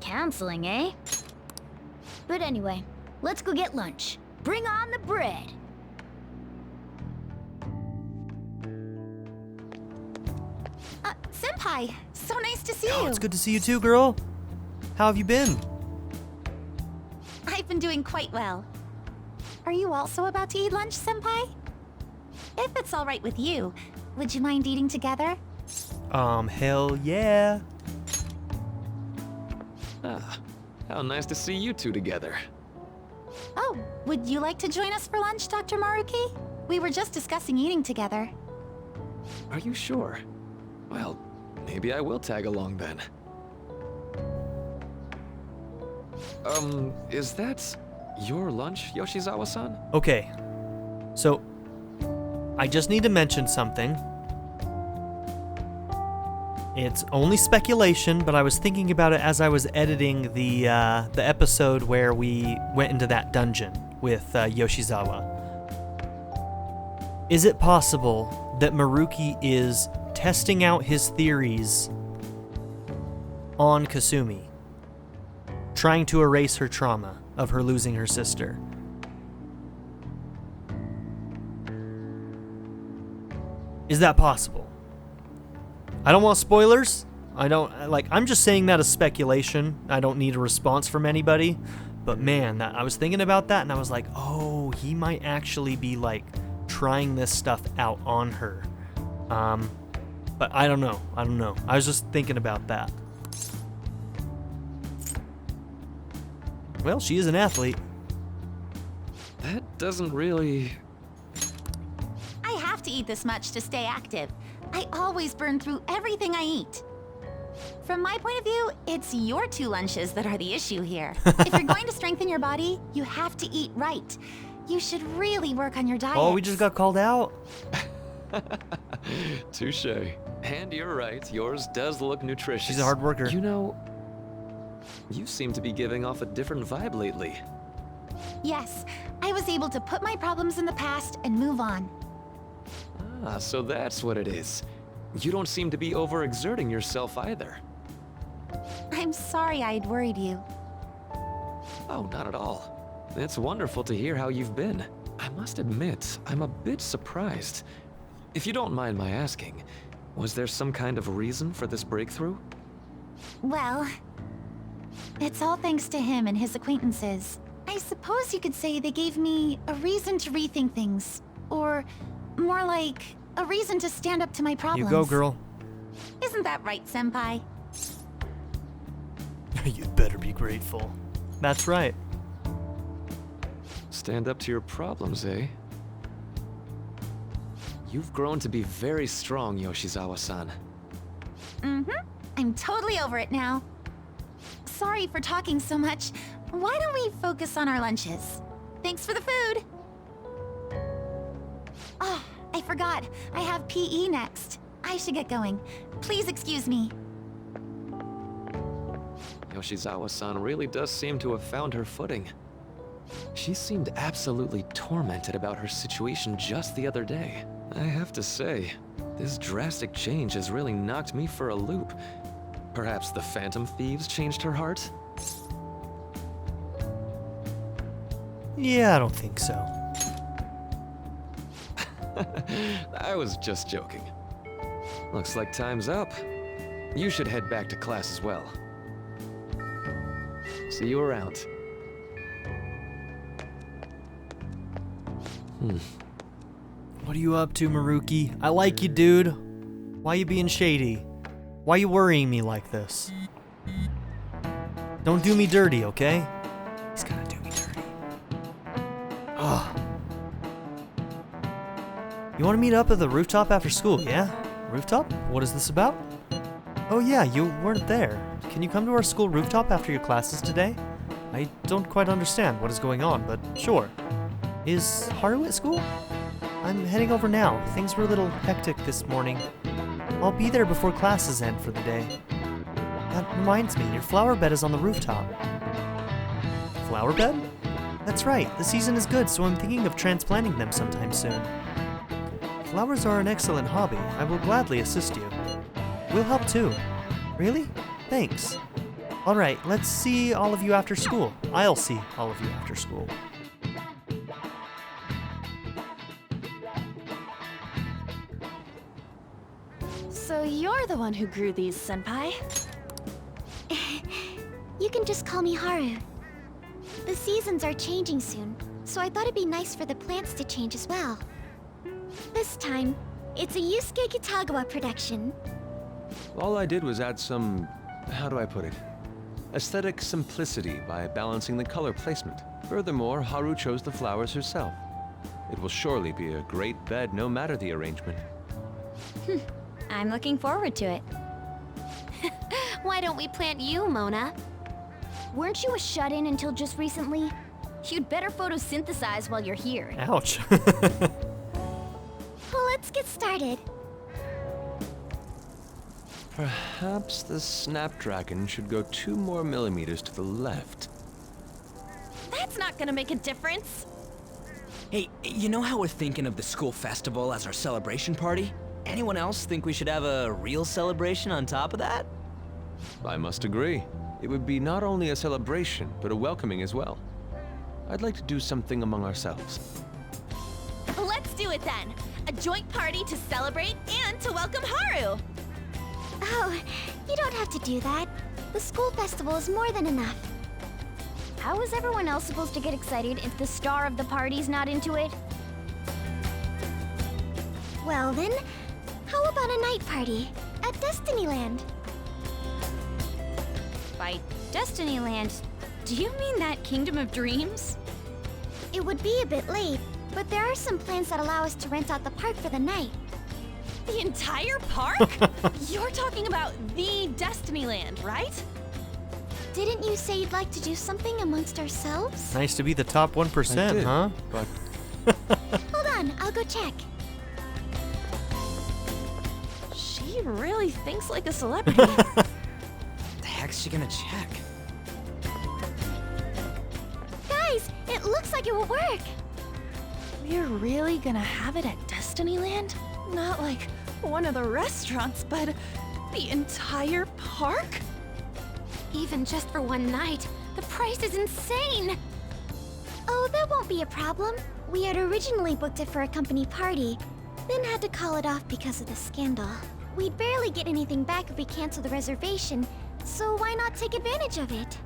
canceling, eh? But anyway, let's go get lunch. Bring on the bread. Senpai, so nice to see you. Oh, it's good to see you too, girl. How have you been? I've been doing quite well. Are you also about to eat lunch, Senpai? If it's all right with you, would you mind eating together? Hell yeah. Ah, how nice to see you two together. Oh, would you like to join us for lunch, Dr. Maruki? We were just discussing eating together. Are you sure? Well, maybe I will tag along then. Is that your lunch, Yoshizawa-san? Okay, so I just need to mention something. It's only speculation, but I was thinking about it as I was editing the episode where we went into that dungeon with Yoshizawa. Is it possible that Maruki is testing out his theories on Kasumi, trying to erase her trauma of her losing her sister? Is that possible? I don't want spoilers. I'm just saying that as speculation. I don't need a response from anybody. But man, I was thinking about that and I was like, oh, he might actually be like trying this stuff out on her. But I don't know. I was just thinking about that. Well, she is an athlete. That doesn't really... I have to eat this much to stay active. I always burn through everything I eat. From my point of view, it's your two lunches that are the issue here. If you're going to strengthen your body, you have to eat right. You should really work on your diet. Oh, we just got called out. Touché. And you're right, yours does look nutritious. She's a hard worker. You know, you seem to be giving off a different vibe lately. Yes, I was able to put my problems in the past and move on. Ah, so that's what it is. You don't seem to be overexerting yourself either. I'm sorry I'd worried you. Oh, not at all. It's wonderful to hear how you've been. I must admit, I'm a bit surprised. If you don't mind my asking, was there some kind of reason for this breakthrough? Well, it's all thanks to him and his acquaintances. I suppose you could say they gave me a reason to rethink things. Or more like a reason to stand up to my problems. You go, girl. Isn't that right, Senpai? You'd better be grateful. That's right. Stand up to your problems, eh? You've grown to be very strong, Yoshizawa-san. Mm-hmm. I'm totally over it now. Sorry for talking so much. Why don't we focus on our lunches? Thanks for the food. Oh, I forgot. I have PE next. I should get going. Please excuse me. Yoshizawa-san really does seem to have found her footing. She seemed absolutely tormented about her situation just the other day. I have to say, this drastic change has really knocked me for a loop. Perhaps the Phantom Thieves changed her heart? Yeah, I don't think so. I was just joking. Looks like time's up. You should head back to class as well. See you around. What are you up to, Maruki? I like you, dude. Why you being shady? Why you worrying me like this? Don't do me dirty, okay? He's gonna do me dirty. Ugh. You want to meet up at the rooftop after school, yeah? Rooftop? What is this about? Oh yeah, you weren't there. Can you come to our school rooftop after your classes today? I don't quite understand what is going on, but sure. Is Haru at school? I'm heading over now. Things were a little hectic this morning. I'll be there before classes end for the day. That reminds me, your flower bed is on the rooftop. Flower bed? That's right, the season is good, so I'm thinking of transplanting them sometime soon. Flowers are an excellent hobby. I will gladly assist you. We'll help too. Really? Thanks. Alright, let's see all of you after school. I'll see all of you after school. So you're the one who grew these, Senpai? You can just call me Haru. The seasons are changing soon, so I thought it'd be nice for the plants to change as well. This time, it's a Yusuke Kitagawa production. All I did was add some, how do I put it? Aesthetic simplicity by balancing the color placement. Furthermore, Haru chose the flowers herself. It will surely be a great bed no matter the arrangement. I'm looking forward to it. Why don't we plant you, Mona? Weren't you a shut-in until just recently? You'd better photosynthesize while you're here. Ouch. Well, let's get started. Perhaps the Snapdragon should go 2 more millimeters to the left. That's not gonna make a difference. Hey, you know how we're thinking of the school festival as our celebration party? Anyone else think we should have a real celebration on top of that? I must agree. It would be not only a celebration, but a welcoming as well. I'd like to do something among ourselves. Let's do it then. A joint party to celebrate and to welcome Haru. Oh, you don't have to do that. The school festival is more than enough. How is everyone else supposed to get excited if the star of the party's not into it? Well then, how about a night party at Destinyland? By Destinyland, do you mean that Kingdom of Dreams? It would be a bit late, but there are some plans that allow us to rent out the park for the night. The entire park? You're talking about the Destinyland, right? Didn't you say you'd like to do something amongst ourselves? Nice to be the top 1%, I did, huh? but Hold on, I'll go check. She really thinks like a celebrity. The heck's she gonna check? Guys, it looks like it will work. We're really gonna have it at Destinyland? Not like one of the restaurants, but the entire park? Even just for one night, the price is insane. Oh, that won't be a problem. We had originally booked it for a company party, then had to call it off because of the scandal. We'd barely get anything back if we cancel the reservation, so why not take advantage of it?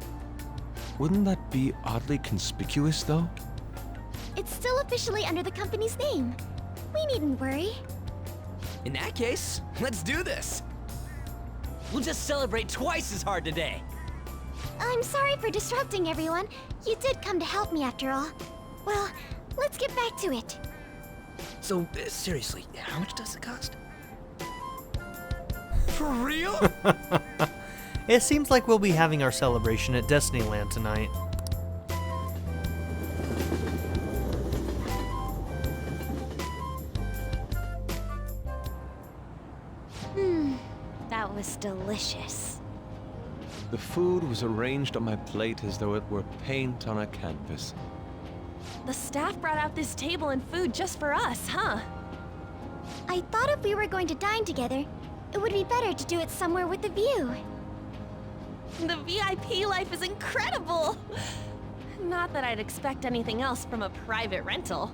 wouldn't that be oddly conspicuous, though? It's still officially under the company's name. We needn't worry. In that case, let's do this. We'll just celebrate twice as hard today. I'm sorry for disrupting everyone. You did come to help me after all. Well, let's get back to it. So, seriously, how much does it cost? For real? It seems like we'll be having our celebration at Destinyland tonight. That was delicious. The food was arranged on my plate as though it were paint on a canvas. The staff brought out this table and food just for us, huh? I thought if we were going to dine together, it would be better to do it somewhere with a view. The VIP life is incredible! Not that I'd expect anything else from a private rental.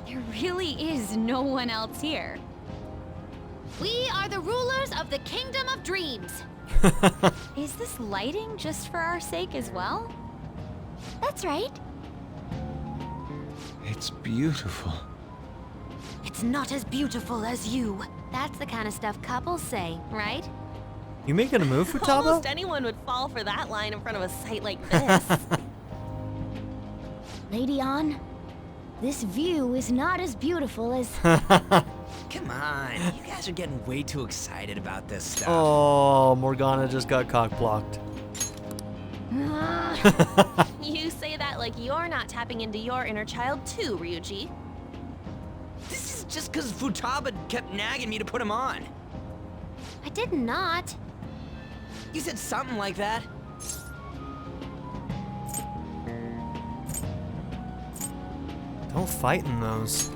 There really is no one else here. We are the rulers of the Kingdom of Dreams. Is this lighting just for our sake as well? That's right. It's beautiful. It's not as beautiful as you. That's the kind of stuff couples say, right? You making a move, Futaba? Almost anyone would fall for that line in front of a site like this. Lady An, this view is not as beautiful as... Come on, you guys are getting way too excited about this stuff. Oh, Morgana just got cock-blocked. You say that like you're not tapping into your inner child too, Ryuji. This is just because Futaba kept nagging me to put him on. I did not. You said something like that. Don't fight in those.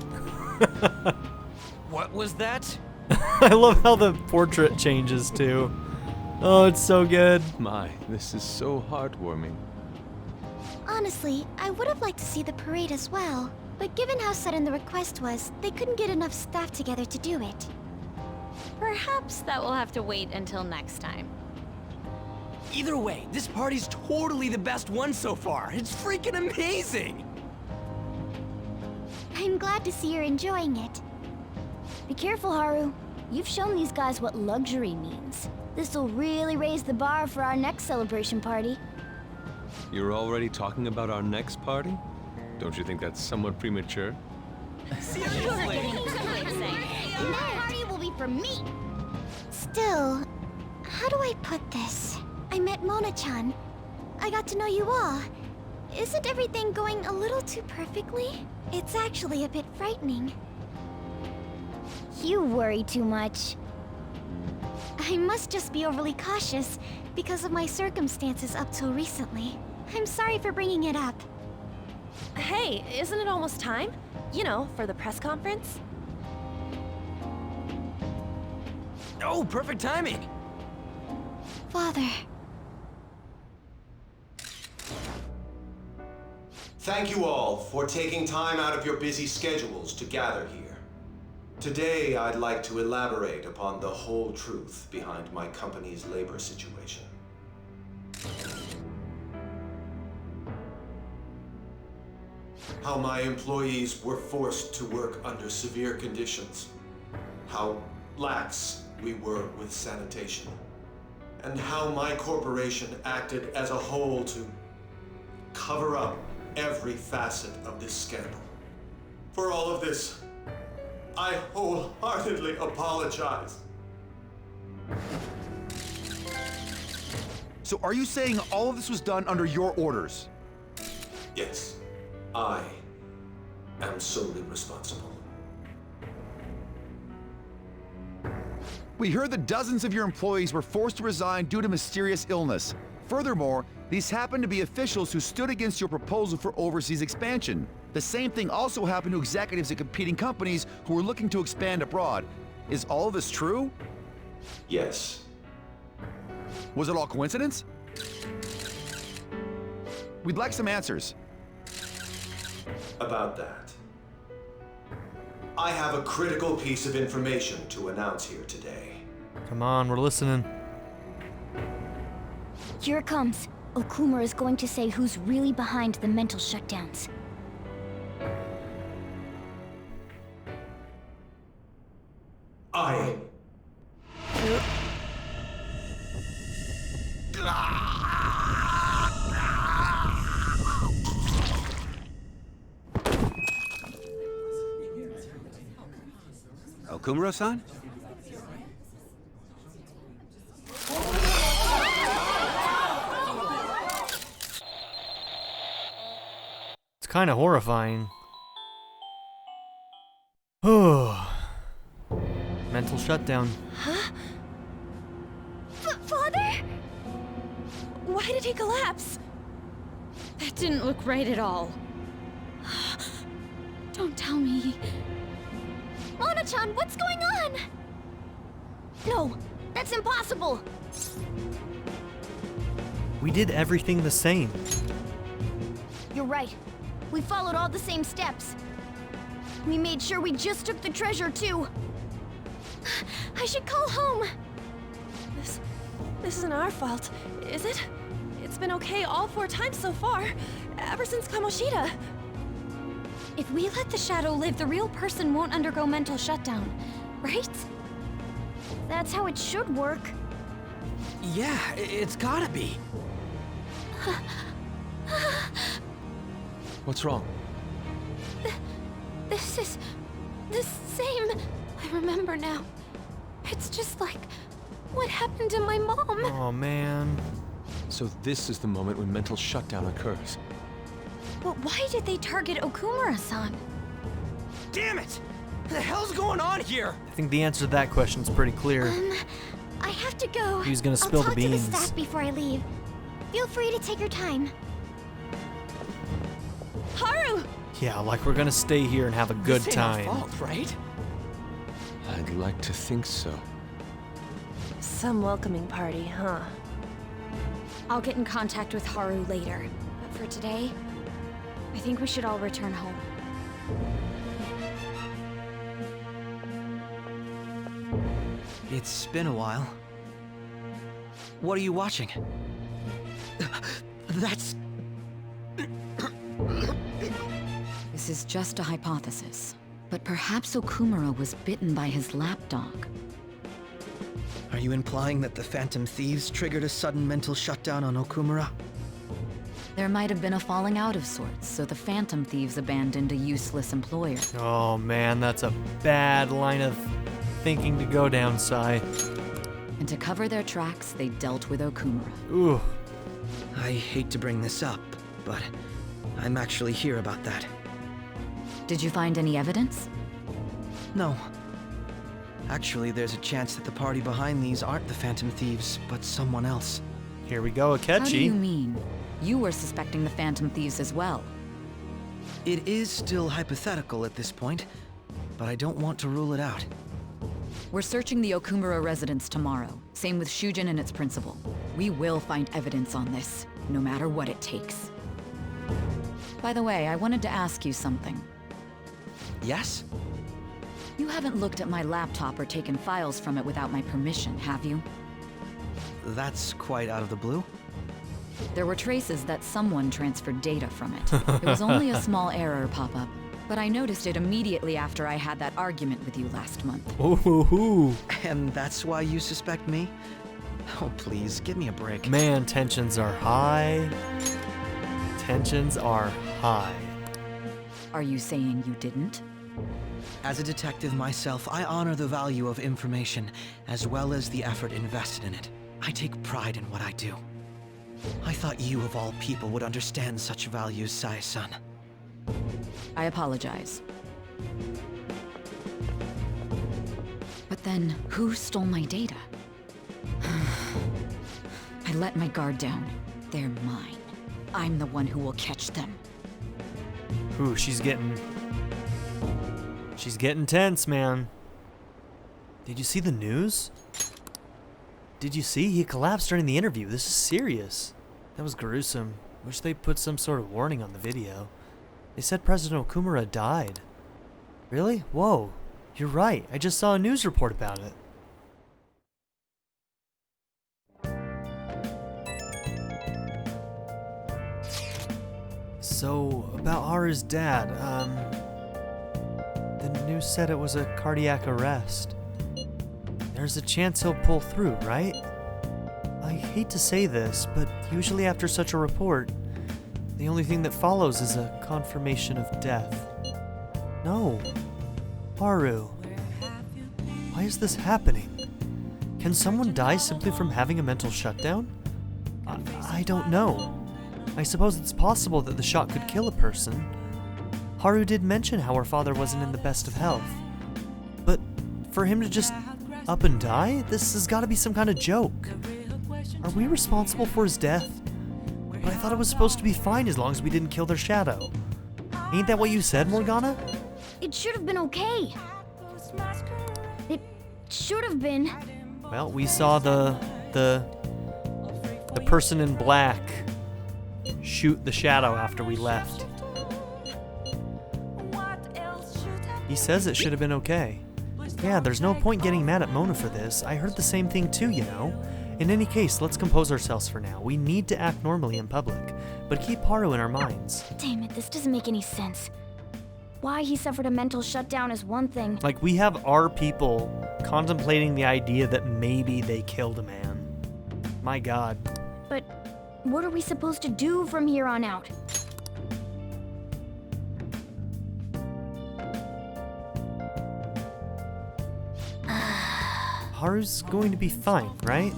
What was that? I love how the portrait changes too. Oh, it's so good. My, this is so heartwarming. Honestly, I would have liked to see the parade as well. But given how sudden the request was, they couldn't get enough staff together to do it. Perhaps that will have to wait until next time. Either way, this party's totally the best one so far. It's freaking amazing! I'm glad to see you're enjoying it. Be careful, Haru. You've shown these guys what luxury means. This'll really raise the bar for our next celebration party. You're already talking about our next party? Don't you think that's somewhat premature? Seriously. The party will be for me! Still, how do I put this? I met Mona-chan. I got to know you all. Isn't everything going a little too perfectly? It's actually a bit frightening. You worry too much. I must just be overly cautious because of my circumstances up till recently. I'm sorry for bringing it up. Hey, isn't it almost time? You know, for the press conference? Oh, perfect timing! Father. Thank you all for taking time out of your busy schedules to gather here. Today, I'd like to elaborate upon the whole truth behind my company's labor situation. How my employees were forced to work under severe conditions. How lax we were with sanitation. And how my corporation acted as a whole to cover up every facet of this scandal. For all of this, I wholeheartedly apologize. So are you saying all of this was done under your orders? Yes, I am solely responsible. We heard that dozens of your employees were forced to resign due to mysterious illness. Furthermore, these happened to be officials who stood against your proposal for overseas expansion. The same thing also happened to executives at competing companies who were looking to expand abroad. Is all of this true? Yes. Was it all coincidence? We'd like some answers. About that. I have a critical piece of information to announce here today. Come on, we're listening. Here it comes. Okumura is going to say who's really behind the mental shutdowns. I... Okumura-san? It's kind of horrifying. Oh. Mental shutdown. Father? Why did he collapse? That didn't look right at all. Don't tell me. Mona-chan, what's going on? No, that's impossible! We did everything the same. You're right. We followed all the same steps. We made sure we just took the treasure, too. I should call home. This isn't our fault, is it? It's been okay all 4 times so far, ever since Kamoshida. If we let the shadow live, the real person won't undergo mental shutdown, right? That's how it should work. Yeah, it's gotta be. What's wrong? This is the same. I remember now. It's just like what happened to my mom. Oh man. So this is the moment when mental shutdown occurs. But why did they target Okumura-san? Damn it! What the hell's going on here? I think the answer to that question is pretty clear. I have to go. He was gonna spill the I'll talk to beans. the staff before I leave. Feel free to take your time. Haru! Yeah, like we're gonna stay here and have a good This ain't our time. fault, right? I'd like to think so. So Some welcoming party, huh? I'll get in contact with Haru later. But for today, I think we should all return home. It's been a while. What are you watching? That's... This is just a hypothesis, but perhaps Okumura was bitten by his lapdog. Are you implying that the Phantom Thieves triggered a sudden mental shutdown on Okumura? There might have been a falling out of sorts, so the Phantom Thieves abandoned a useless employer. Oh man, that's a bad line of thinking to go down, Sai. And to cover their tracks, they dealt with Okumura. Ooh. I hate to bring this up, but I'm actually here about that. Did you find any evidence? No. Actually, there's a chance that the party behind these aren't the Phantom Thieves, but someone else. Here we go, Akechi. How do you mean? You were suspecting the Phantom Thieves as well. It is still hypothetical at this point, but I don't want to rule it out. We're searching the Okumura residence tomorrow. Same with Shujin and its principal. We will find evidence on this, no matter what it takes. By the way, I wanted to ask you something. Yes? You haven't looked at my laptop or taken files from it without my permission, have you? That's quite out of the blue. There were traces that someone transferred data from it. It was only a small error pop-up, but I noticed it immediately after I had that argument with you last month. Ooh. And that's why you suspect me? Oh, please, give me a break. Man, tensions are high. Tensions are high. Are you saying you didn't? As a detective myself, I honor the value of information, as well as the effort invested in it. I take pride in what I do. I thought you, of all people, would understand such values, Sai-san. I apologize. But then, who stole my data? I let my guard down. They're mine. I'm the one who will catch them. Ooh, she's getting tense, man. Did you see the news? Did you see? He collapsed during the interview. This is serious. That was gruesome. Wish they put some sort of warning on the video. They said President Okumura died. Really? Whoa. You're right. I just saw a news report about it. So, about Haru's dad, the news said it was a cardiac arrest. There's a chance he'll pull through, right? I hate to say this, but usually after such a report, the only thing that follows is a confirmation of death. No. Haru. Why is this happening? Can someone die simply from having a mental shutdown? I don't know. I suppose it's possible that the shot could kill a person. Haru did mention how her father wasn't in the best of health. But for him to just up and die? This has got to be some kind of joke. Are we responsible for his death? But I thought it was supposed to be fine as long as we didn't kill their shadow. Ain't that what you said, Morgana? It should have been okay. It should have been. Well, we saw the person in black shoot the shadow after we left. He says it should have been okay. Yeah, there's no point getting mad at Mona for this. I heard the same thing too, you know. In any case, let's compose ourselves for now. We need to act normally in public, but keep Haru in our minds. Damn it, this doesn't make any sense. Why he suffered a mental shutdown is one thing. Like, we have our people contemplating the idea that maybe they killed a man. My god. But what are we supposed to do from here on out? Haru's going to be fine, right?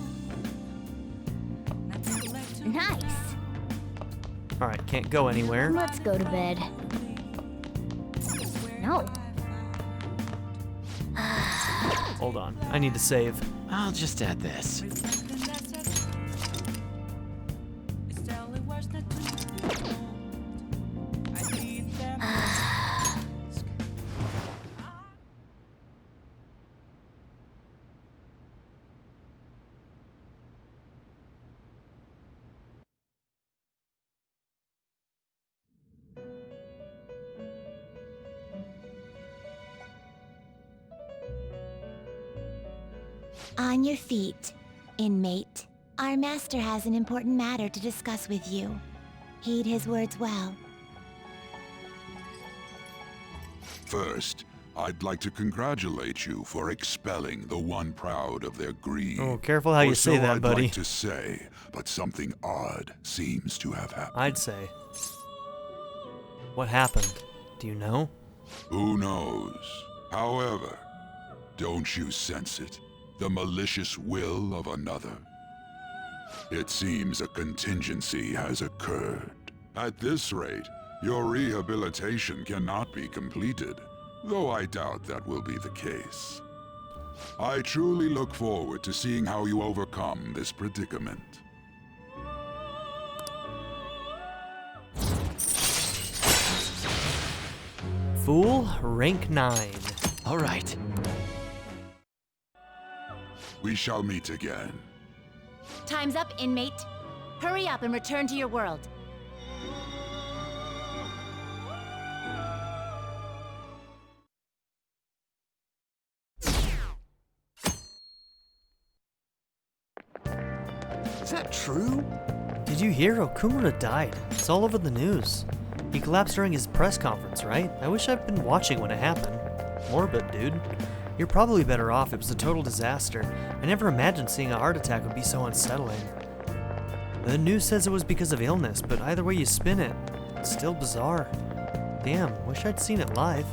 Nice. Alright, can't go anywhere. Let's go to bed. No. Hold on, I need to save. I'll just add this. On your feet, inmate. Our master has an important matter to discuss with you. Heed his words well. First, I'd like to congratulate you for expelling the one proud of their greed. Oh, careful how you say that, buddy. I'd like to say, but something odd seems to have happened. I'd say. What happened? Do you know? Who knows? However, don't you sense it? The malicious will of another? It seems a contingency has occurred. At this rate, your rehabilitation cannot be completed, though I doubt that will be the case. I truly look forward to seeing how you overcome this predicament. Fool, rank 9. All right. We shall meet again. Time's up, inmate. Hurry up and return to your world. Is that true? Did you hear Okumura died? It's all over the news. He collapsed during his press conference, right? I wish I'd been watching when it happened. Morbid, dude. You're probably better off. It was a total disaster. I never imagined seeing a heart attack would be so unsettling. The news says it was because of illness, but either way you spin it, it's still bizarre. Damn, wish I'd seen it live.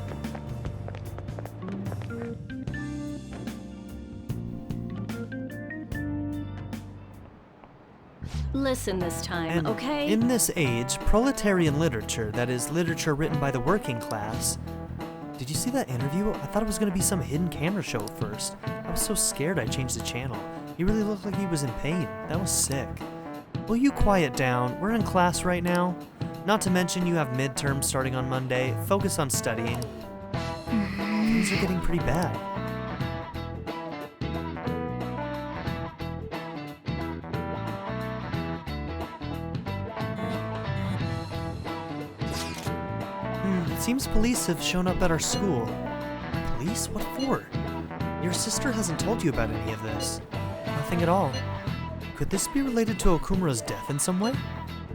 Listen this time, And okay? in this age, proletarian literature, that is, literature written by the working class. Did you see that interview? I thought it was going to be some hidden camera show at first. I was so scared I changed the channel. He really looked like he was in pain. That was sick. Will you quiet down? We're in class right now. Not to mention you have midterms starting on Monday. Focus on studying. Things are getting pretty bad. It seems police have shown up at our school. Police? What for? Your sister hasn't told you about any of this. Nothing at all. Could this be related to Okumura's death in some way?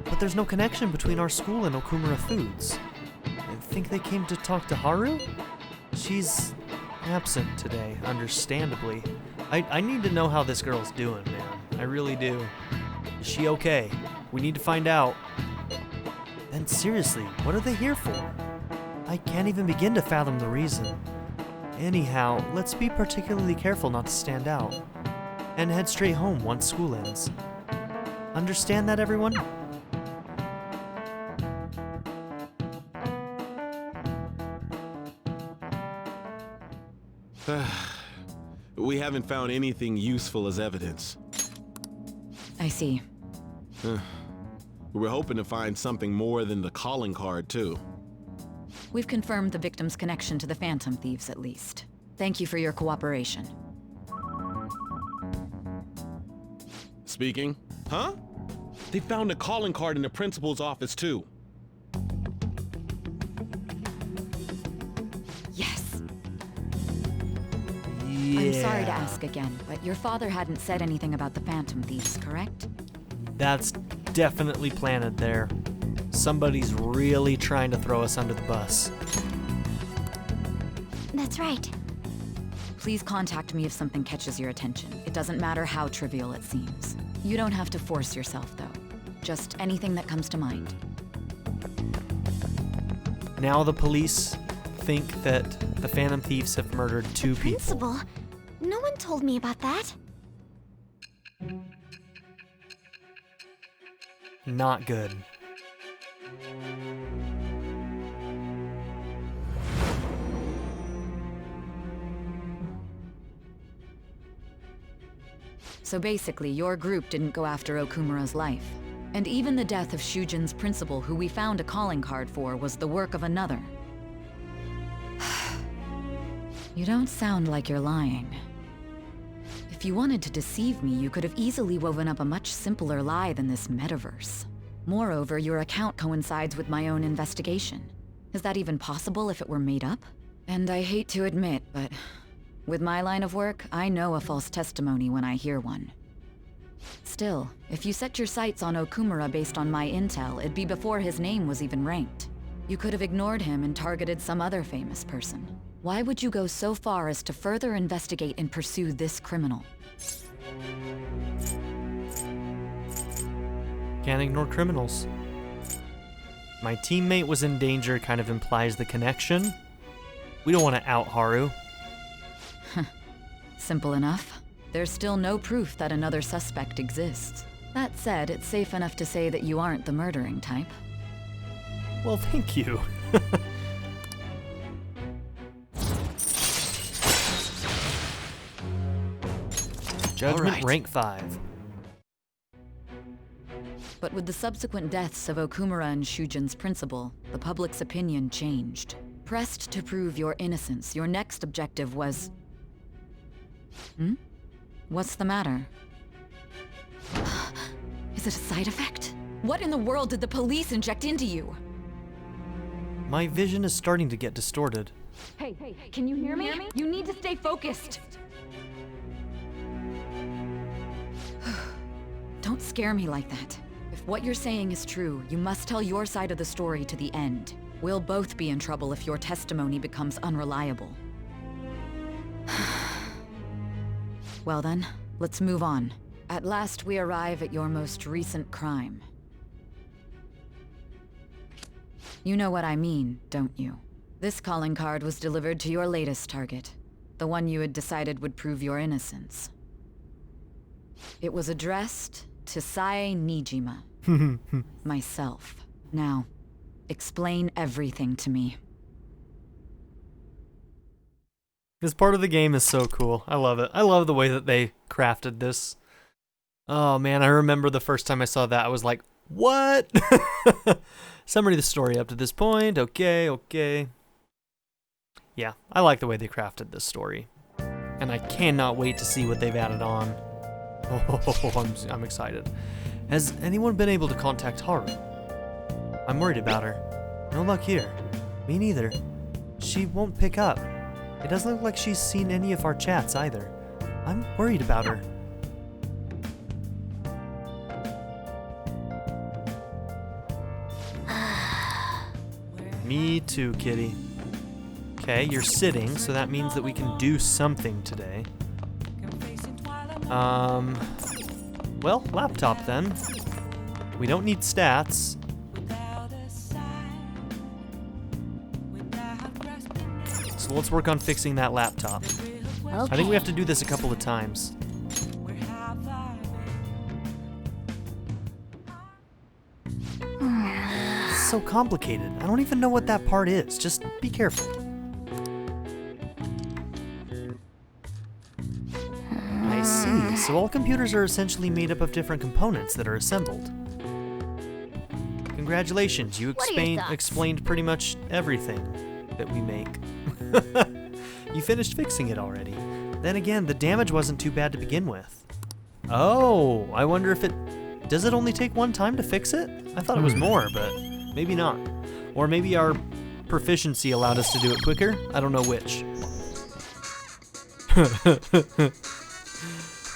But there's no connection between our school and Okumura Foods. I think they came to talk to Haru? She's absent today, understandably. I need to know how this girl's doing, man. I really do. Is she okay? We need to find out. Then seriously, what are they here for? I can't even begin to fathom the reason. Anyhow, let's be particularly careful not to stand out. And head straight home once school ends. Understand that, everyone? We haven't found anything useful as evidence. I see. We were hoping to find something more than the calling card, too. We've confirmed the victim's connection to the Phantom Thieves, at least. Thank you for your cooperation. Speaking? Huh? They found a calling card in the principal's office, too. Yes! Yeah. I'm sorry to ask again, but your father hadn't said anything about the Phantom Thieves, correct? That's definitely planted there. Somebody's really trying to throw us under the bus. That's right. Please contact me if something catches your attention. It doesn't matter how trivial it seems. You don't have to force yourself, though. Just anything that comes to mind. Now the police think that the Phantom Thieves have murdered 2 people. Principal? No one told me about that. Not good. So basically, your group didn't go after Okumura's life. And even the death of Shujin's principal, who we found a calling card for, was the work of another. You don't sound like you're lying. If you wanted to deceive me, you could have easily woven up a much simpler lie than this metaverse. Moreover, your account coincides with my own investigation. Is that even possible if it were made up? And I hate to admit, but With my line of work, I know a false testimony when I hear one. Still, if you set your sights on Okumura based on my intel, it'd be before his name was even ranked. You could have ignored him and targeted some other famous person. Why would you go so far as to further investigate and pursue this criminal? Can't ignore criminals. My teammate was in danger kind of implies the connection. We don't want to out Haru. Simple enough. There's still no proof that another suspect exists. That said, it's safe enough to say that you aren't the murdering type. Well, thank you. Judgment right. rank 5. But with the subsequent deaths of Okumura and Shujin's principal, the public's opinion changed. Pressed to prove your innocence, your next objective was... What's the matter? Is it a side effect? What in the world did the police inject into you? My vision is starting to get distorted. Hey, can you hear me? You need to stay focused. Don't scare me like that. If what you're saying is true, you must tell your side of the story to the end. We'll both be in trouble if your testimony becomes unreliable. Well then, let's move on. At last we arrive at your most recent crime. You know what I mean, don't you? This calling card was delivered to your latest target, the one you had decided would prove your innocence. It was addressed to Sae Nijima, myself. Now, explain everything to me. This part of the game is so cool. I love it. I love the way that they crafted this. Oh man, I remember the first time I saw that, I was like, what? Summary of the story up to this point. Okay. Yeah, I like the way they crafted this story. And I cannot wait to see what they've added on. Oh, I'm excited. Has anyone been able to contact Haru? I'm worried about her. No luck here. Me neither. She won't pick up. It doesn't look like she's seen any of our chats either. I'm worried about her. Me too, kitty. Okay, you're sitting, so that means that we can do something today. Well, laptop then. We don't need stats. So let's work on fixing that laptop. Okay. I think we have to do this a couple of times. It's so complicated. I don't even know what that part is. Just be careful. I see. So all computers are essentially made up of different components that are assembled. Congratulations, you What are your thoughts? explained pretty much everything that we make. You finished fixing it already. Then again, the damage wasn't too bad to begin with. Oh, I wonder if it... Does it only take one time to fix it? I thought it was more, but maybe not. Or maybe our proficiency allowed us to do it quicker? I don't know which.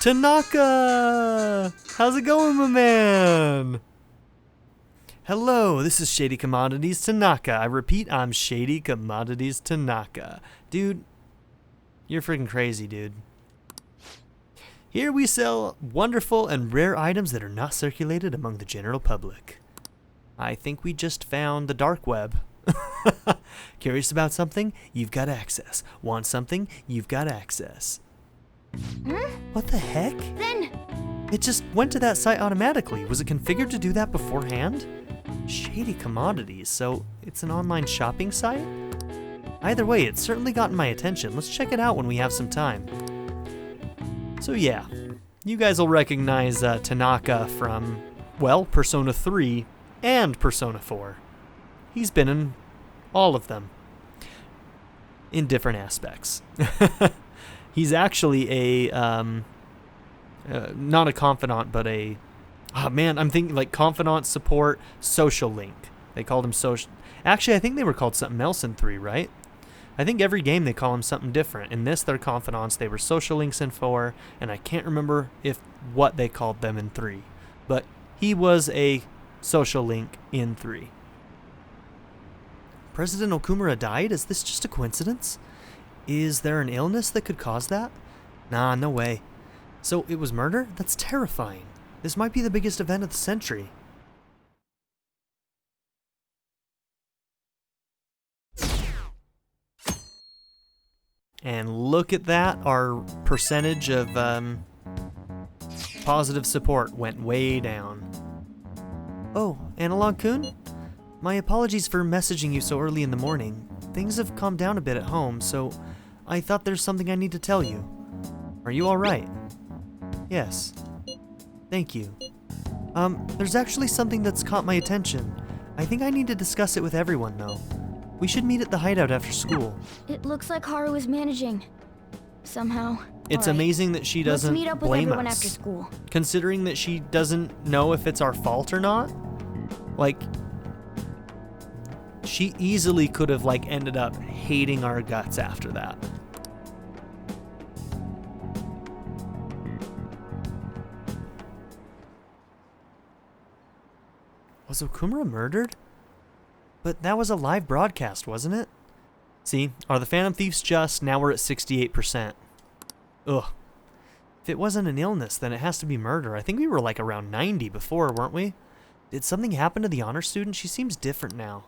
Tanaka! How's it going, my man? Hello, this is Shady Commodities Tanaka. I repeat, I'm Shady Commodities Tanaka. Dude, you're freaking crazy, dude. Here we sell wonderful and rare items that are not circulated among the general public. I think we just found the dark web. Curious about something? You've got access. Want something? You've got access. What the heck? Then... It just went to that site automatically. Was it configured to do that beforehand? Shady Commodities, so it's an online shopping site? Either way, it's certainly gotten my attention. Let's check it out when we have some time. So yeah, you guys will recognize Tanaka from, well, Persona 3 and Persona 4. He's been in all of them, in different aspects. He's actually a, not a confidant, but a, oh man, I'm thinking like confidant, support, social link. They called him social. Actually, I think they were called something else in 3, right? I think every game they call him something different. In this, they're confidants. They were social links in 4, and I can't remember what they called them in 3. But he was a social link in 3. President Okumura died? Is this just a coincidence? Is there an illness that could cause that? Nah, no way. So it was murder? That's terrifying. This might be the biggest event of the century. And look at that, our percentage of positive support went way down. Oh, Analog-kun? My apologies for messaging you so early in the morning. Things have calmed down a bit at home, so I thought there's something I need to tell you. Are you alright? Yes. Thank you. There's actually something that's caught my attention. I think I need to discuss it with everyone, though. We should meet at the hideout after school. It looks like Haru is managing. Somehow. It's amazing that she doesn't Let's meet up with blame everyone us. after school. Considering that she doesn't know if it's our fault or not. Like, she easily could have ended up hating our guts after that. Was Okumura murdered? But that was a live broadcast, wasn't it? See, are the Phantom Thieves just? Now we're at 68%. Ugh. If it wasn't an illness, then it has to be murder. I think we were around 90 before, weren't we? Did something happen to the honor student? She seems different now.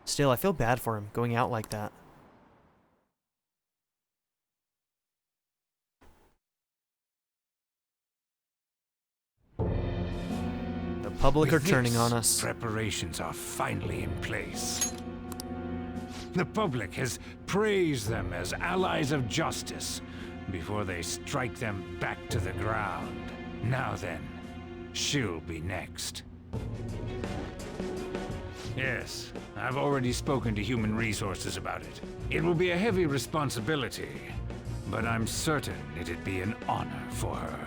Still, I feel bad for him, going out like that. The public are turning on us. Preparations are finally in place. The public has praised them as allies of justice before they strike them back to the ground. Now then, she'll be next. Yes, I've already spoken to Human Resources about it. It will be a heavy responsibility, but I'm certain it'd be an honor for her.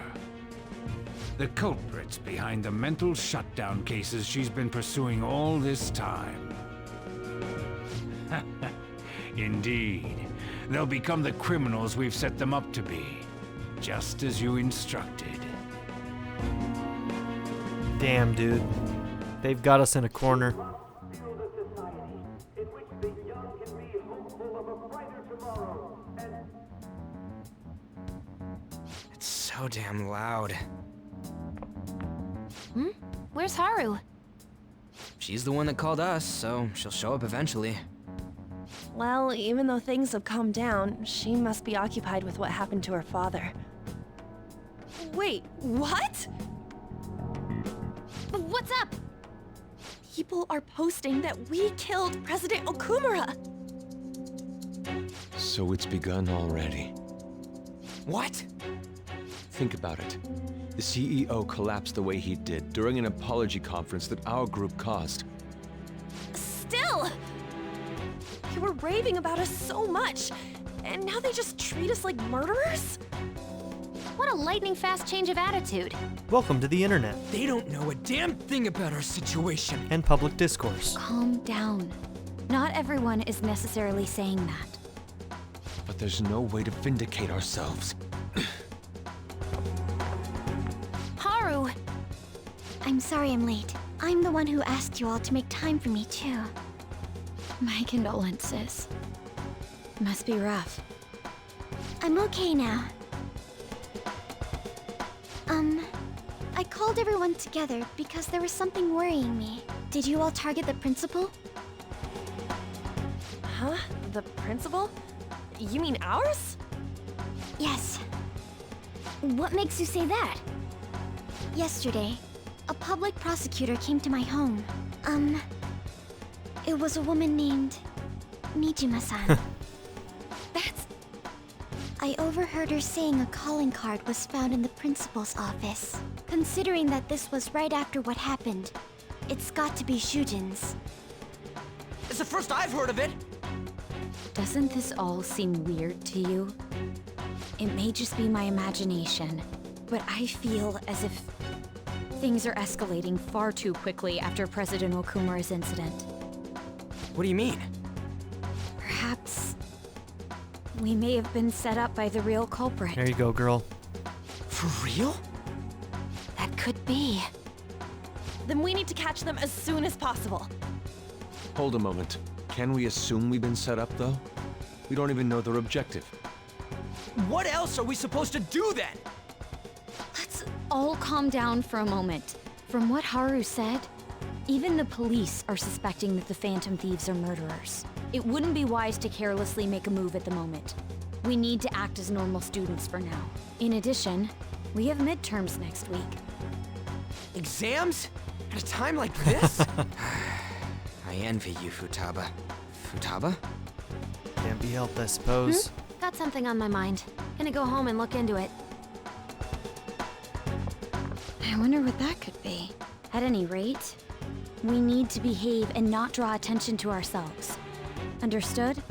The culprits behind the mental shutdown cases she's been pursuing all this time. Indeed, they'll become the criminals we've set them up to be, just as you instructed. Damn, dude. They've got us in a corner. It's so damn loud. Where's Haru? She's the one that called us, so she'll show up eventually. Well, even though things have calmed down, she must be occupied with what happened to her father. Wait, what? What's up? People are posting that we killed President Okumura! So it's begun already. What? Think about it. The CEO collapsed the way he did during an apology conference that our group caused. Still! They were raving about us so much, and now they just treat us like murderers? What a lightning-fast change of attitude. Welcome to the internet. They don't know a damn thing about our situation. And public discourse. Calm down. Not everyone is necessarily saying that. But there's no way to vindicate ourselves. Haru! I'm sorry I'm late. I'm the one who asked you all to make time for me, too. My condolences. Must be rough. I'm okay now. I called everyone together because there was something worrying me. Did you all target the principal? Huh? The principal? You mean ours? Yes. What makes you say that? Yesterday, a public prosecutor came to my home. It was a woman named Nijima-san. I overheard her saying a calling card was found in the principal's office. Considering that this was right after what happened, it's got to be Shujin's. It's the first I've heard of it! Doesn't this all seem weird to you? It may just be my imagination, but I feel as if things are escalating far too quickly after President Okumura's incident. What do you mean? Perhaps We may have been set up by the real culprit. There you go, girl. For real? That could be. Then we need to catch them as soon as possible. Hold a moment. Can we assume we've been set up, though? We don't even know their objective. What else are we supposed to do then? Let's all calm down for a moment. From what Haru said, even the police are suspecting that the Phantom Thieves are murderers. It wouldn't be wise to carelessly make a move at the moment. We need to act as normal students for now. In addition, we have midterms next week. Exams? At a time like this? I envy you, Futaba. Futaba? Can't be helped, I suppose. Got something on my mind. Gonna go home and look into it. I wonder what that could be. At any rate, we need to behave and not draw attention to ourselves. Understood?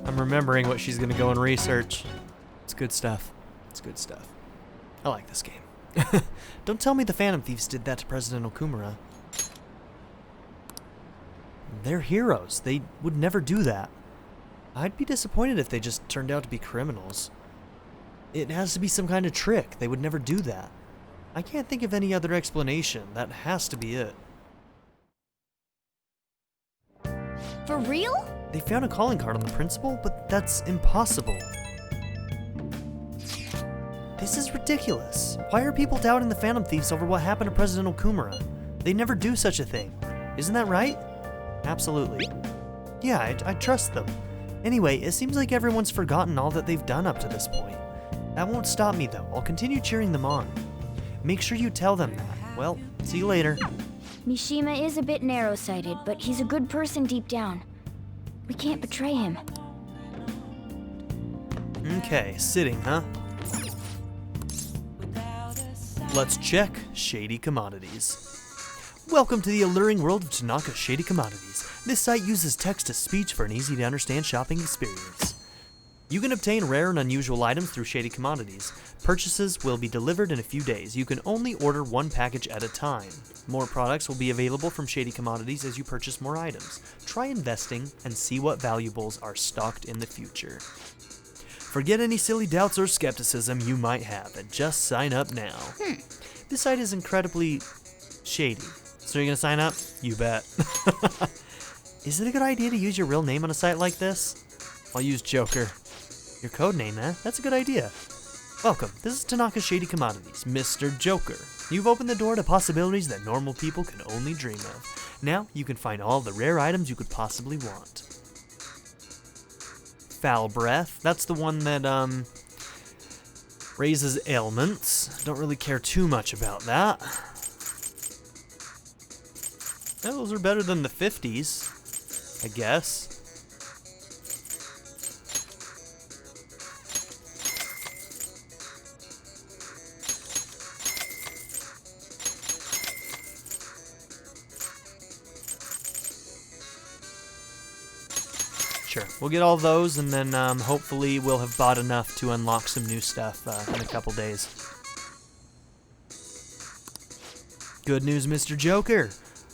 I'm remembering what she's gonna go and research. It's good stuff. It's good stuff. I like this game. Don't tell me the Phantom Thieves did that to President Okumura. They're heroes. They would never do that. I'd be disappointed if they just turned out to be criminals. It has to be some kind of trick. They would never do that. I can't think of any other explanation. That has to be it. For real? They found a calling card on the principal, but that's impossible. This is ridiculous. Why are people doubting the Phantom Thieves over what happened to President Okumura? They never do such a thing. Isn't that right? Absolutely. Yeah, I trust them. Anyway, it seems like everyone's forgotten all that they've done up to this point. That won't stop me though. I'll continue cheering them on. Make sure you tell them that. Well, see you later. Mishima is a bit narrow-sighted, but he's a good person deep down. We can't betray him. Okay, sitting, huh? Let's check Shady Commodities. Welcome to the alluring world of Tanaka Shady Commodities. This site uses text-to-speech for an easy-to-understand shopping experience. You can obtain rare and unusual items through Shady Commodities. Purchases will be delivered in a few days. You can only order one package at a time. More products will be available from Shady Commodities as you purchase more items. Try investing and see what valuables are stocked in the future. Forget any silly doubts or skepticism you might have and just sign up now. This site is incredibly shady. So you're gonna sign up? You bet. Is it a good idea to use your real name on a site like this? I'll use Joker. Your code name, eh? That's a good idea. Welcome, this is Tanaka Shady Commodities, Mr. Joker. You've opened the door to possibilities that normal people can only dream of. Now, you can find all the rare items you could possibly want. Foul Breath, that's the one that, raises ailments. Don't really care too much about that. Yeah, those are better than the 50s, I guess. Sure, we'll get all those, and then hopefully we'll have bought enough to unlock some new stuff in a couple days. Good news, Mr. Joker!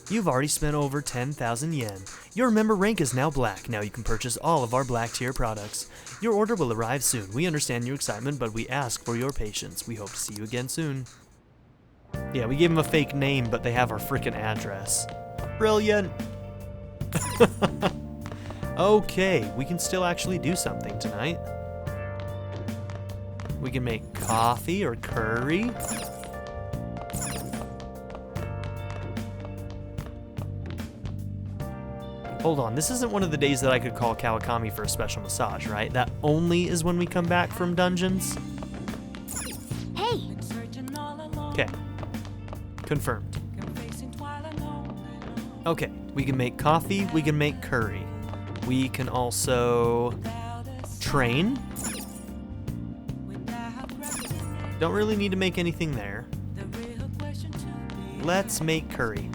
You've already spent over 10,000 yen. Your member rank is now black. Now you can purchase all of our black tier products. Your order will arrive soon. We understand your excitement, but we ask for your patience. We hope to see you again soon. Yeah, we gave them a fake name, but they have our frickin' address. Brilliant! Okay, we can still actually do something tonight. We can make coffee or curry. Hold on, this isn't one of the days that I could call Kawakami for a special massage, right? That only is when we come back from dungeons? Hey! Okay. Confirmed. Okay, we can make coffee, we can make curry. We can also train. Don't really need to make anything there. Let's make curry.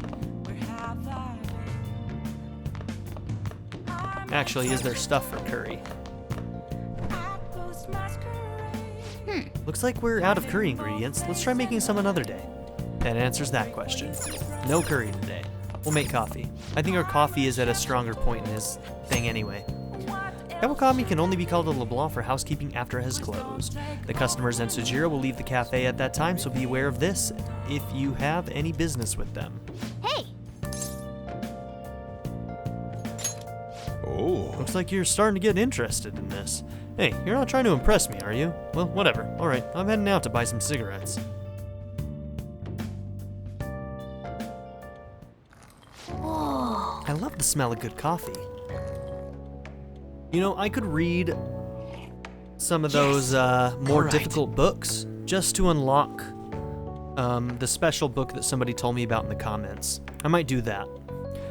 Actually, is there stuff for curry? Looks like we're out of curry ingredients. Let's try making some another day. That answers that question. No curry today. We'll make coffee. I think our coffee is at a stronger point in his thing anyway. Kawakami can only be called a LeBlanc for housekeeping after it has closed. The customers and Sujiro will leave the cafe at that time, so be aware of this if you have any business with them. Hey! Oh. Looks like you're starting to get interested in this. Hey, you're not trying to impress me, are you? Well, whatever. Alright, I'm heading out to buy some cigarettes. Whoa. I love the smell of good coffee. You know, I could read some of those more difficult books just to unlock the special book that somebody told me about in the comments. I might do that.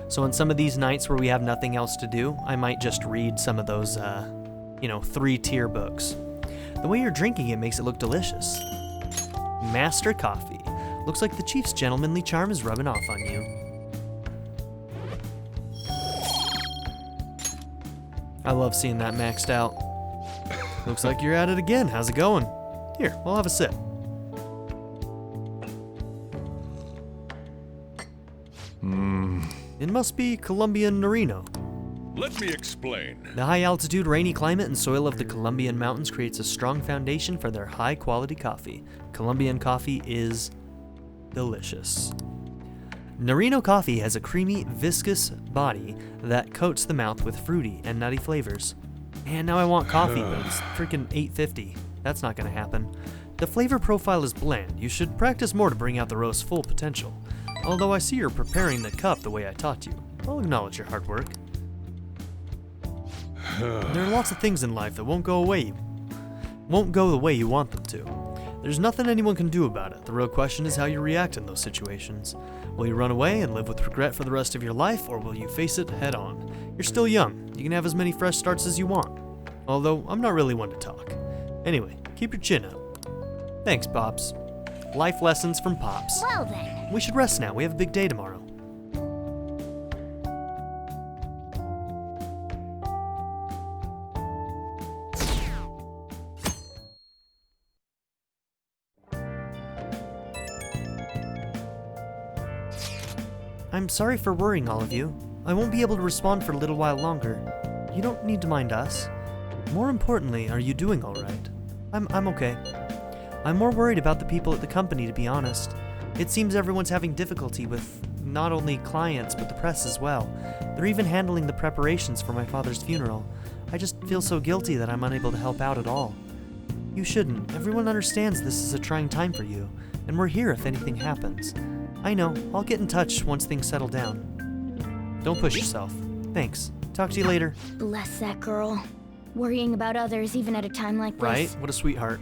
So on some of these nights where we have nothing else to do, I might just read some of those, 3-tier books. The way you're drinking it makes it look delicious. Master Coffee. Looks like the Chief's gentlemanly charm is rubbing off on you. I love seeing that maxed out. Looks like you're at it again. How's it going? Here, we'll have a sip. It must be Colombian Narino. Let me explain. The high-altitude, rainy climate and soil of the Colombian mountains creates a strong foundation for their high-quality coffee. Colombian coffee is delicious. Narino coffee has a creamy, viscous body that coats the mouth with fruity and nutty flavors. And now I want coffee, but it's freaking $8.50. That's not gonna happen. The flavor profile is bland. You should practice more to bring out the roast's full potential. Although I see you're preparing the cup the way I taught you. I'll acknowledge your hard work. There are lots of things in life that won't go the way you want them to. There's nothing anyone can do about it. The real question is how you react in those situations. Will you run away and live with regret for the rest of your life, or will you face it head on? You're still young. You can have as many fresh starts as you want. Although, I'm not really one to talk. Anyway, keep your chin up. Thanks, Pops. Life lessons from Pops. Well then. We should rest now. We have a big day tomorrow. I'm sorry for worrying all of you. I won't be able to respond for a little while longer. You don't need to mind us. More importantly, are you doing all right? I'm okay. I'm more worried about the people at the company, to be honest. It seems everyone's having difficulty with not only clients, but the press as well. They're even handling the preparations for my father's funeral. I just feel so guilty that I'm unable to help out at all. You shouldn't. Everyone understands this is a trying time for you, and we're here if anything happens. I know. I'll get in touch once things settle down. Don't push yourself. Thanks. Talk to you later. Bless that girl. Worrying about others even at a time like this. Right? What a sweetheart.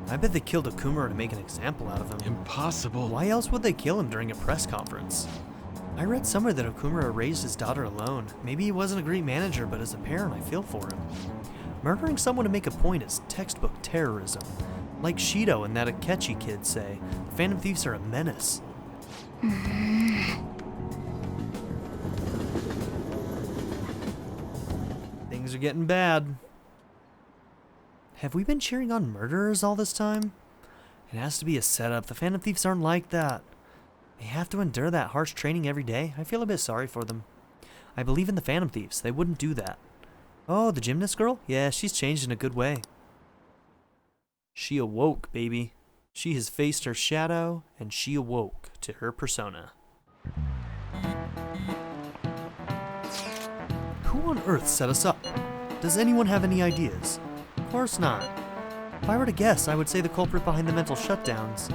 I bet they killed Okumura to make an example out of him. Impossible. Why else would they kill him during a press conference? I read somewhere that Okumura raised his daughter alone. Maybe he wasn't a great manager, but as a parent, I feel for him. Murdering someone to make a point is textbook terrorism. Like Shido and that Akechi kid say, the Phantom Thieves are a menace. Things are getting bad. Have we been cheering on murderers all this time? It has to be a setup. The Phantom Thieves aren't like that. They have to endure that harsh training every day. I feel a bit sorry for them. I believe in the Phantom Thieves. They wouldn't do that. Oh, the gymnast girl? Yeah, she's changed in a good way. She awoke, baby. She has faced her shadow, and she awoke to her persona. Who on earth set us up? Does anyone have any ideas? Of course not. If I were to guess, I would say the culprit behind the mental shutdowns.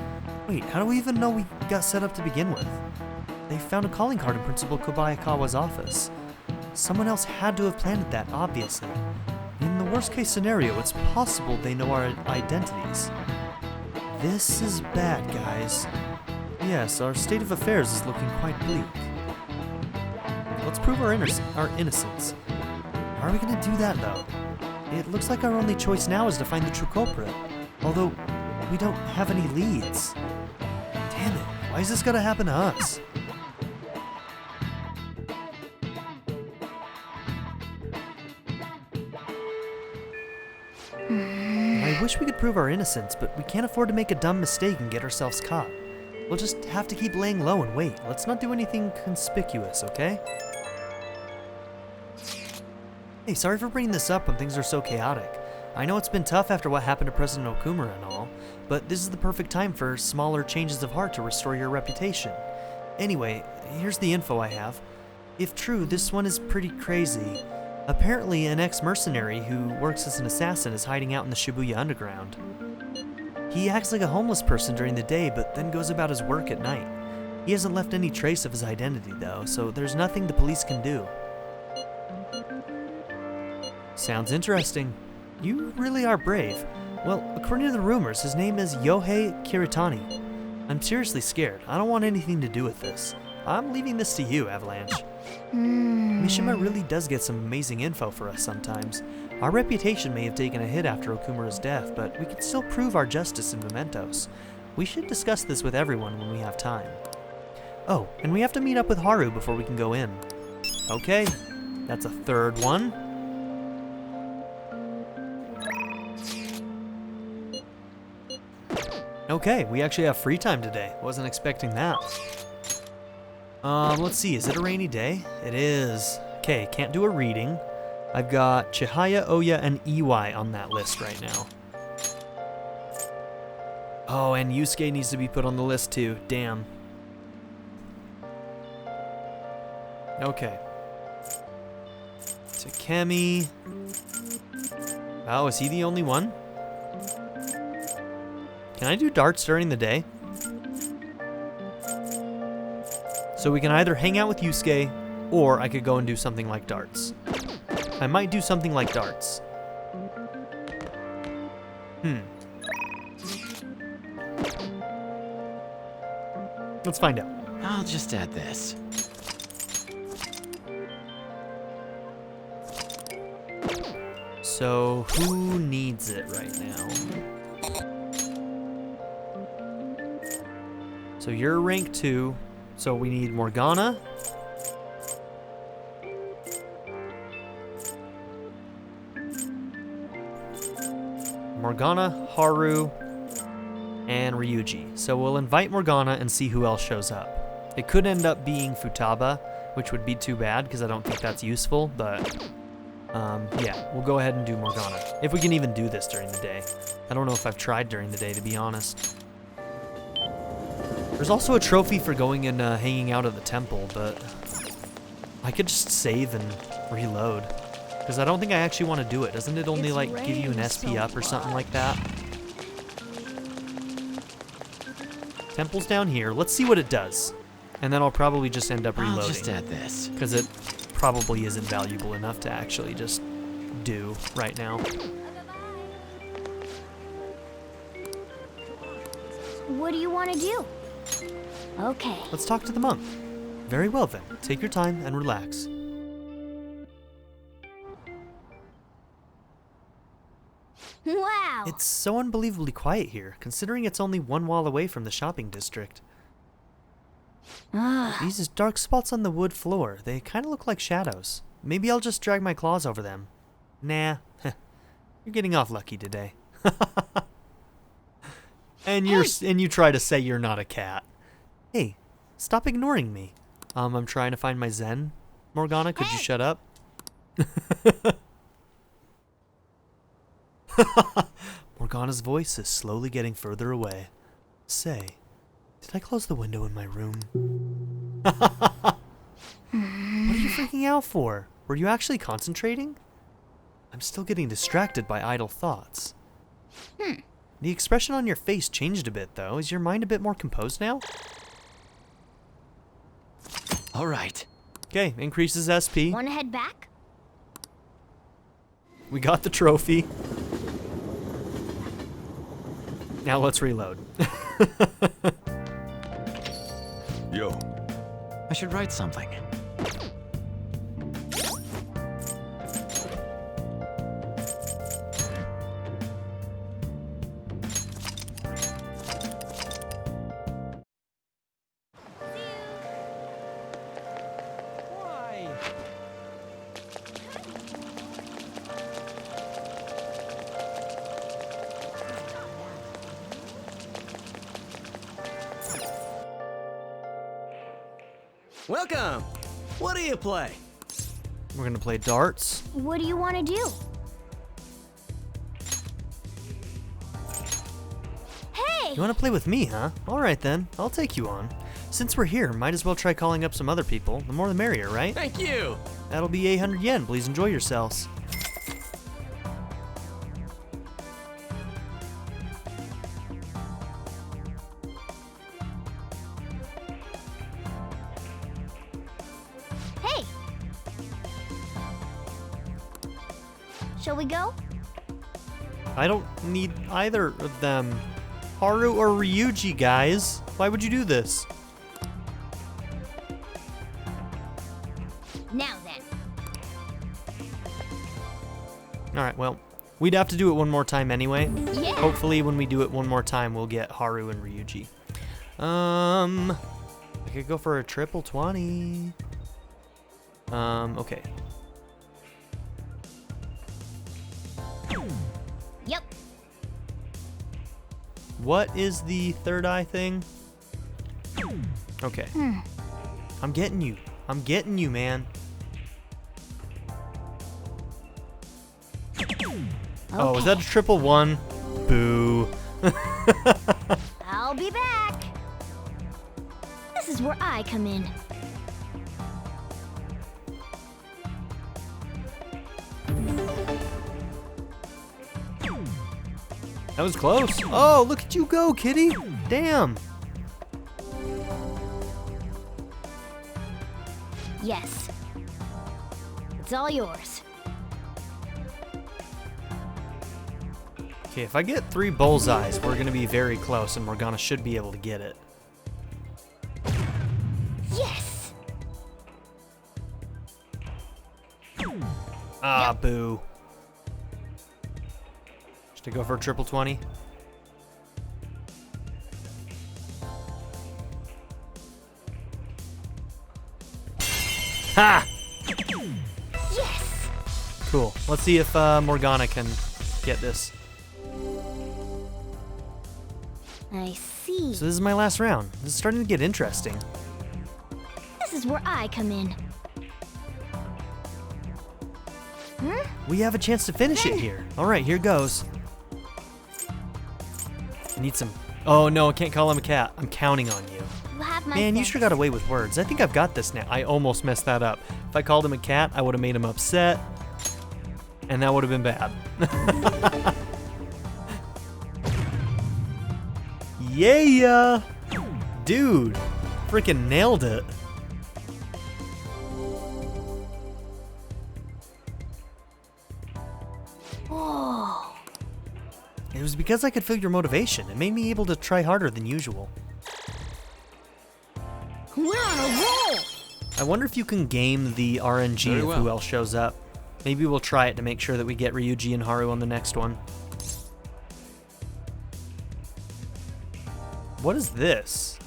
Wait, how do we even know we got set up to begin with? They found a calling card in Principal Kobayakawa's office. Someone else had to have planted that, obviously. In the worst case scenario, it's possible they know our identities. This is bad, guys. Yes, our state of affairs is looking quite bleak. Let's prove our innocence. How are we going to do that, though? It looks like our only choice now is to find the true culprit. Although, we don't have any leads. Damn it, why is this gotta happen to us? I wish we could prove our innocence, but we can't afford to make a dumb mistake and get ourselves caught. We'll just have to keep laying low and wait. Let's not do anything conspicuous, okay? Hey, sorry for bringing this up when things are so chaotic. I know it's been tough after what happened to President Okumura and all, but this is the perfect time for smaller changes of heart to restore your reputation. Anyway, here's the info I have. If true, this one is pretty crazy. Apparently, an ex-mercenary who works as an assassin is hiding out in the Shibuya Underground. He acts like a homeless person during the day, but then goes about his work at night. He hasn't left any trace of his identity, though, so there's nothing the police can do. Sounds interesting. You really are brave. Well, according to the rumors, his name is Yohei Kiritani. I'm seriously scared. I don't want anything to do with this. I'm leaving this to you, Avalanche. Mishima really does get some amazing info for us sometimes. Our reputation may have taken a hit after Okumura's death, but we can still prove our justice in mementos. We should discuss this with everyone when we have time. Oh, and we have to meet up with Haru before we can go in. Okay, that's a third one. Okay, we actually have free time today. Wasn't expecting that. Let's see, is it a rainy day? It is. Okay, can't do a reading. I've got Chihaya, Oya, and Iwai on that list right now. Oh, and Yusuke needs to be put on the list too. Damn. Okay. Takemi. Oh, is he the only one? Can I do darts during the day? So we can either hang out with Yusuke, or I could go and do something like darts. I might do something like darts. Let's find out. I'll just add this. So, who needs it right now? So you're rank 2, so we need Morgana. Morgana, Haru, and Ryuji. So we'll invite Morgana and see who else shows up. It could end up being Futaba, which would be too bad because I don't think that's useful, but yeah, we'll go ahead and do Morgana. If we can even do this during the day. I don't know if I've tried during the day, to be honest. There's also a trophy for going and hanging out at the temple, but I could just save and reload. Because I don't think I actually want to do it. Doesn't it only like give you an SP up or something like that? Temple's down here. Let's see what it does. And then I'll probably just end up reloading. I'll just add this. Because it probably isn't valuable enough to actually just do right now. What do you want to do? Okay. Let's talk to the monk. Very well then. Take your time and relax. Wow! It's so unbelievably quiet here, considering it's only one wall away from the shopping district. These dark spots on the wood floor, they kind of look like shadows. Maybe I'll just drag my claws over them. Nah, you're getting off lucky today. And you try to say you're not a cat. Hey, stop ignoring me. I'm trying to find my Zen. Morgana, could you shut up? Morgana's voice is slowly getting further away. Say, did I close the window in my room? What are you freaking out for? Were you actually concentrating? I'm still getting distracted by idle thoughts. The expression on your face changed a bit, though. Is your mind a bit more composed now? All right. Okay, increases SP. Want to head back? We got the trophy. Now let's reload. Yo. I should write something. Welcome! What do you play? We're gonna play darts. What do you want to do? Hey! You wanna play with me, huh? Alright then, I'll take you on. Since we're here, might as well try calling up some other people. The more the merrier, right? Thank you! That'll be 800 yen. Please enjoy yourselves. Hey! Shall we go? I don't need either of them. Haru or Ryuji, guys. Why would you do this? Now then. Alright, well, we'd have to do it one more time anyway. Yeah. Hopefully when we do it one more time, we'll get Haru and Ryuji. I could go for a triple 20. Okay. Yep. What is the third eye thing? Okay. I'm getting you. I'm getting you, man. Oh, is that a triple 1? Boo. I'll be back. This is where I come in. That was close. Oh, look at you go, kitty. Damn. Yes. It's all yours. Okay, if I get 3 bullseyes, we're gonna be very close, and Morgana should be able to get it. Yes. Ah, boo. Should I go for a triple 20? Ha! Yes. Cool. Let's see if Morgana can get this. I see. So this is my last round. This is starting to get interesting. This is where I come in. We have a chance to finish it here. All right, here goes. I need some... Oh, no, I can't call him a cat. I'm counting on you. You have my Man, you thanks. sure got away with words. I think I've got this now. I almost messed that up. If I called him a cat, I would have made him upset. And that would have been bad. Yeah! Dude, freaking nailed it. Whoa. It was because I could feel your motivation. It made me able to try harder than usual. We're on a roll. I wonder if you can game the RNG Very of well. who else shows up. Maybe we'll try it to make sure that we get Ryuji and Haru on the next one. What is this?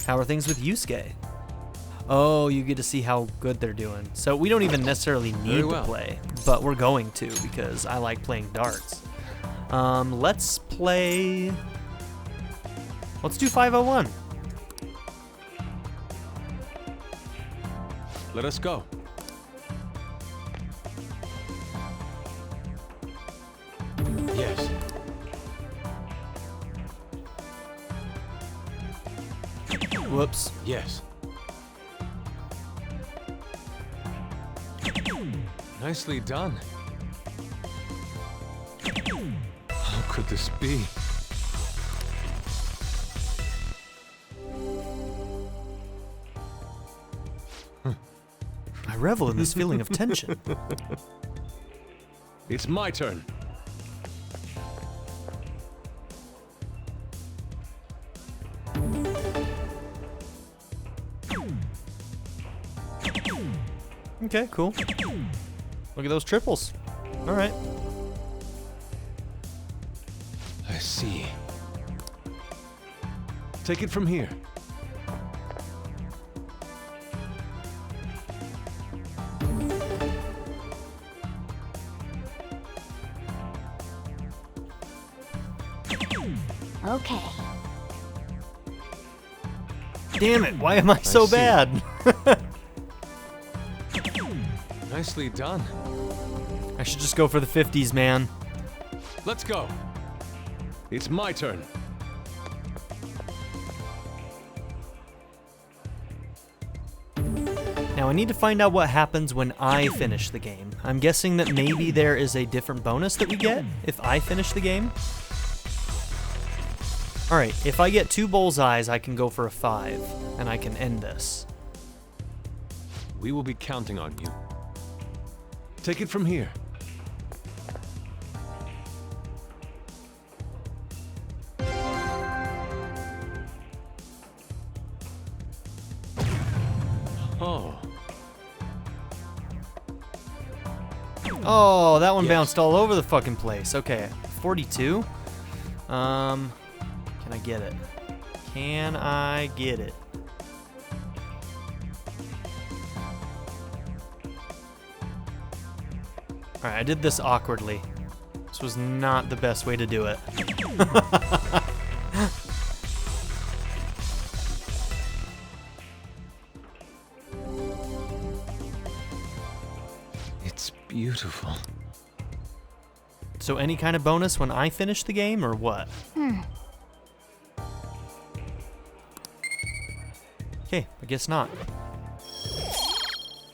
How are things with Yusuke? Oh, you get to see how good they're doing. So we don't even necessarily need Very to well. play, but we're going to because I like playing darts. Let's play... Let's do 501. Let us go. Yes. Whoops. Yes. Nicely done. How could this be? I revel in this feeling of tension. It's my turn. Okay, cool. Look at those triples. All right. I see. Take it from here. Okay. Damn it, why am I so see. bad? Nicely done. I should just go for the 50s, man. Let's go. It's my turn. Now I need to find out what happens when I finish the game. I'm guessing that maybe there is a different bonus that we get if I finish the game. Alright, if I get 2 bullseyes, I can go for a 5, and I can end this. We will be counting on you. Take it from here. Oh. Oh, that one Yes. bounced all over the fucking place. Okay, 42. Can I get it? Can I get it? Alright, I did this awkwardly. This was not the best way to do it. It's beautiful. So any kind of bonus when I finish the game, or what? Okay, I guess not.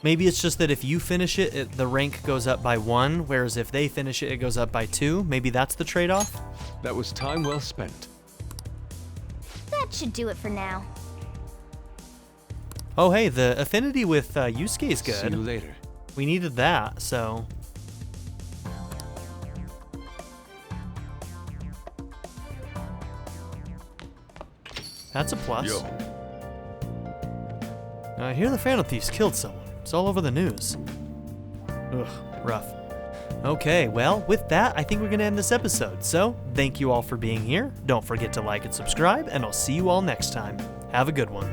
Maybe it's just that if you finish it, the rank goes up by 1, whereas if they finish it, it goes up by 2. Maybe that's the trade-off? That was time well spent. That should do it for now. Oh hey, the affinity with Yusuke is See you good. later. We needed that, so... That's a plus. Yo. I hear the Phantom Thieves killed someone. It's all over the news. Ugh, rough. Okay, well, with that, I think we're gonna end this episode. So, thank you all for being here. Don't forget to like and subscribe, and I'll see you all next time. Have a good one.